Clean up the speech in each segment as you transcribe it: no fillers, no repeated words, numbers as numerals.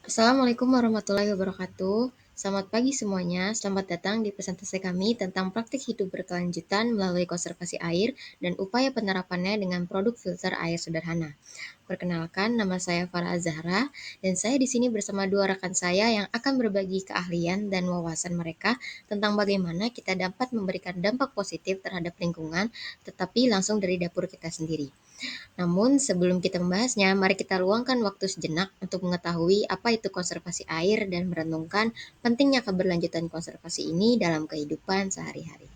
Assalamualaikum warahmatullahi wabarakatuh. Selamat pagi semuanya. Selamat datang di presentasi kami tentang praktik hidup berkelanjutan melalui konservasi air dan upaya penerapannya dengan produk filter air sederhana. Perkenalkan, nama saya Farah Zahra dan saya di sini bersama dua rekan saya yang akan berbagi keahlian dan wawasan mereka tentang bagaimana kita dapat memberikan dampak positif terhadap lingkungan, tetapi langsung dari dapur kita sendiri. Namun, sebelum kita membahasnya, mari kita luangkan waktu sejenak untuk mengetahui apa itu konservasi air dan merenungkan pentingnya keberlanjutan konservasi ini dalam kehidupan sehari-hari.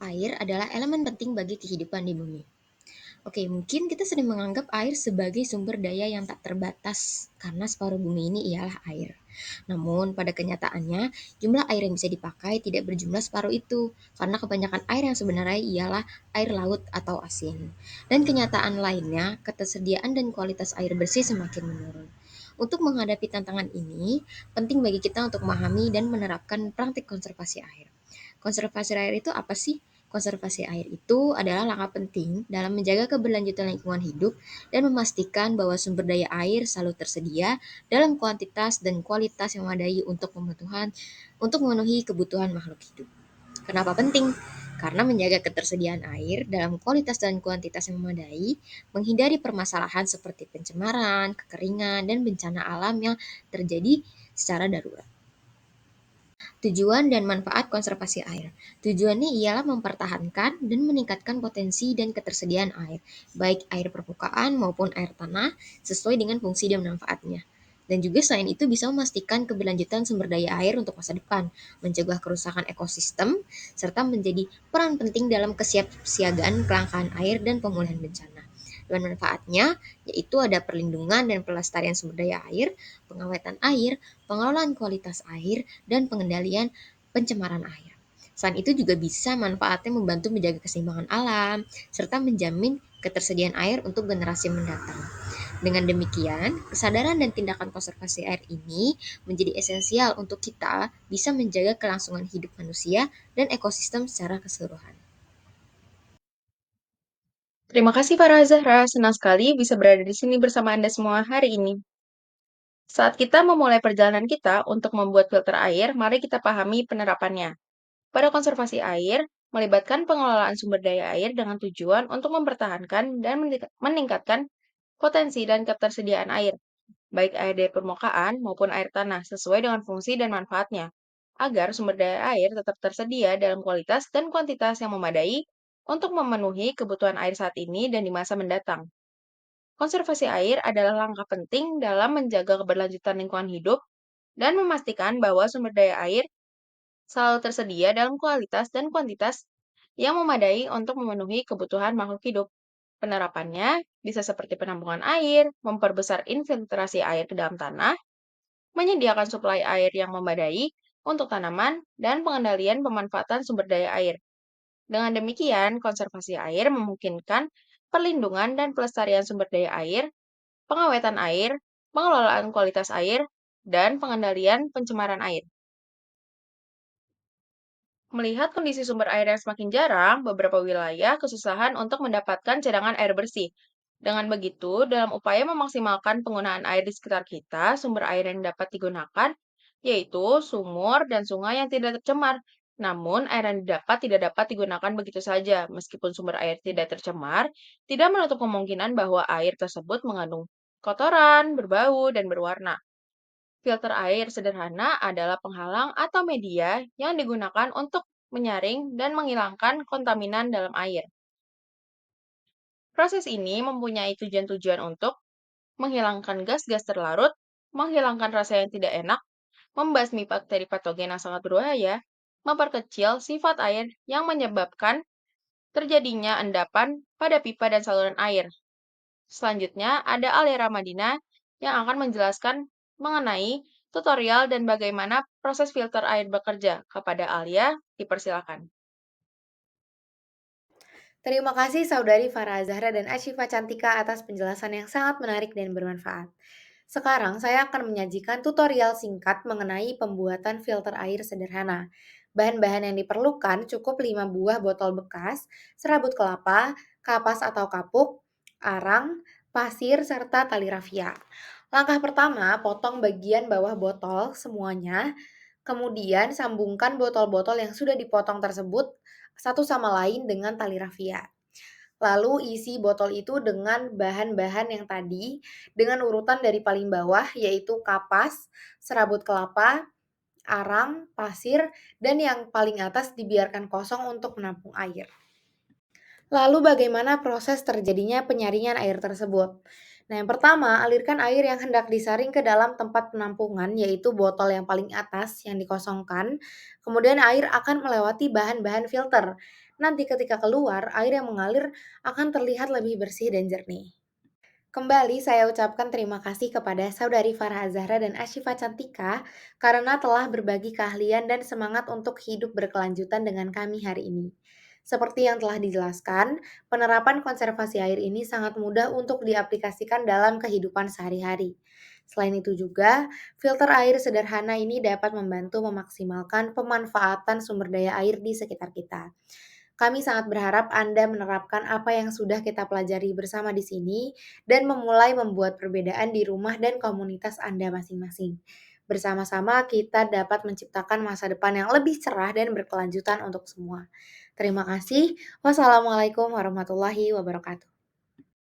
Air adalah elemen penting bagi kehidupan di bumi. Oke, mungkin kita sering menganggap air sebagai sumber daya yang tak terbatas karena separuh bumi ini ialah air. Namun, pada kenyataannya, jumlah air yang bisa dipakai tidak berjumlah separuh itu karena kebanyakan air yang sebenarnya ialah air laut atau asin. Dan kenyataan lainnya, ketersediaan dan kualitas air bersih semakin menurun. Untuk menghadapi tantangan ini, penting bagi kita untuk memahami dan menerapkan praktik konservasi air. Konservasi air itu apa sih? Konservasi air itu adalah langkah penting dalam menjaga keberlanjutan lingkungan hidup dan memastikan bahwa sumber daya air selalu tersedia dalam kuantitas dan kualitas yang memadai untuk memenuhi kebutuhan makhluk hidup. Kenapa penting? Karena menjaga ketersediaan air dalam kualitas dan kuantitas yang memadai, menghindari permasalahan seperti pencemaran, kekeringan, dan bencana alam yang terjadi secara darurat. Tujuan dan manfaat konservasi air. Tujuannya ialah mempertahankan dan meningkatkan potensi dan ketersediaan air, baik air permukaan maupun air tanah, sesuai dengan fungsi dan manfaatnya. Dan juga selain itu bisa memastikan keberlanjutan sumber daya air untuk masa depan, mencegah kerusakan ekosistem, serta menjadi peran penting dalam kesiapsiagaan kelangkaan air dan pemulihan bencana. Dan manfaatnya yaitu ada perlindungan dan pelestarian sumber daya air, pengawetan air, pengelolaan kualitas air, dan pengendalian pencemaran air. Selain itu juga bisa manfaatnya membantu menjaga keseimbangan alam, serta menjamin ketersediaan air untuk generasi mendatang. Dengan demikian, kesadaran dan tindakan konservasi air ini menjadi esensial untuk kita bisa menjaga kelangsungan hidup manusia dan ekosistem secara keseluruhan. Terima kasih para Zahra, senang sekali bisa berada di sini bersama Anda semua hari ini. Saat kita memulai perjalanan kita untuk membuat filter air, mari kita pahami penerapannya. Pada konservasi air, melibatkan pengelolaan sumber daya air dengan tujuan untuk mempertahankan dan meningkatkan potensi dan ketersediaan air, baik air dari permukaan maupun air tanah, sesuai dengan fungsi dan manfaatnya, agar sumber daya air tetap tersedia dalam kualitas dan kuantitas yang memadai untuk memenuhi kebutuhan air saat ini dan di masa mendatang. Konservasi air adalah langkah penting dalam menjaga keberlanjutan lingkungan hidup dan memastikan bahwa sumber daya air selalu tersedia dalam kualitas dan kuantitas yang memadai untuk memenuhi kebutuhan makhluk hidup. Penerapannya bisa seperti penampungan air, memperbesar infiltrasi air ke dalam tanah, menyediakan suplai air yang memadai untuk tanaman, dan pengendalian pemanfaatan sumber daya air. Dengan demikian, konservasi air memungkinkan perlindungan dan pelestarian sumber daya air, pengawetan air, pengelolaan kualitas air, dan pengendalian pencemaran air. Melihat kondisi sumber air yang semakin jarang, beberapa wilayah kesusahan untuk mendapatkan cadangan air bersih. Dengan begitu, dalam upaya memaksimalkan penggunaan air di sekitar kita, sumber air yang dapat digunakan yaitu sumur dan sungai yang tidak tercemar. Namun, air yang didapat tidak dapat digunakan begitu saja. Meskipun sumber air tidak tercemar, tidak menutup kemungkinan bahwa air tersebut mengandung kotoran, berbau, dan berwarna. Filter air sederhana adalah penghalang atau media yang digunakan untuk menyaring dan menghilangkan kontaminan dalam air. Proses ini mempunyai tujuan-tujuan untuk menghilangkan gas-gas terlarut, menghilangkan rasa yang tidak enak, membasmi bakteri patogen yang sangat berbahaya, memperkecil sifat air yang menyebabkan terjadinya endapan pada pipa dan saluran air. Selanjutnya, ada Alia Madina yang akan menjelaskan mengenai tutorial dan bagaimana proses filter air bekerja. Kepada Alia, dipersilakan. Terima kasih Saudari Farah Zahra dan Ashifa Cantika atas penjelasan yang sangat menarik dan bermanfaat. Sekarang saya akan menyajikan tutorial singkat mengenai pembuatan filter air sederhana. Bahan-bahan yang diperlukan cukup 5 buah botol bekas, serabut kelapa, kapas atau kapuk, arang, pasir, serta tali rafia. Langkah pertama, potong bagian bawah botol semuanya, kemudian sambungkan botol-botol yang sudah dipotong tersebut satu sama lain dengan tali rafia. Lalu isi botol itu dengan bahan-bahan yang tadi dengan urutan dari paling bawah yaitu kapas, serabut kelapa, arang, pasir, dan yang paling atas dibiarkan kosong untuk menampung air. Lalu bagaimana proses terjadinya penyaringan air tersebut? Nah, yang pertama, alirkan air yang hendak disaring ke dalam tempat penampungan, yaitu botol yang paling atas yang dikosongkan. Kemudian air akan melewati bahan-bahan filter. Nanti ketika keluar, air yang mengalir akan terlihat lebih bersih dan jernih. Kembali saya ucapkan terima kasih kepada Saudari Farah Zahra dan Asyifa Cantika karena telah berbagi keahlian dan semangat untuk hidup berkelanjutan dengan kami hari ini. Seperti yang telah dijelaskan, penerapan konservasi air ini sangat mudah untuk diaplikasikan dalam kehidupan sehari-hari. Selain itu juga, filter air sederhana ini dapat membantu memaksimalkan pemanfaatan sumber daya air di sekitar kita. Kami sangat berharap Anda menerapkan apa yang sudah kita pelajari bersama di sini dan memulai membuat perbedaan di rumah dan komunitas Anda masing-masing. Bersama-sama kita dapat menciptakan masa depan yang lebih cerah dan berkelanjutan untuk semua. Terima kasih. Wassalamualaikum warahmatullahi wabarakatuh.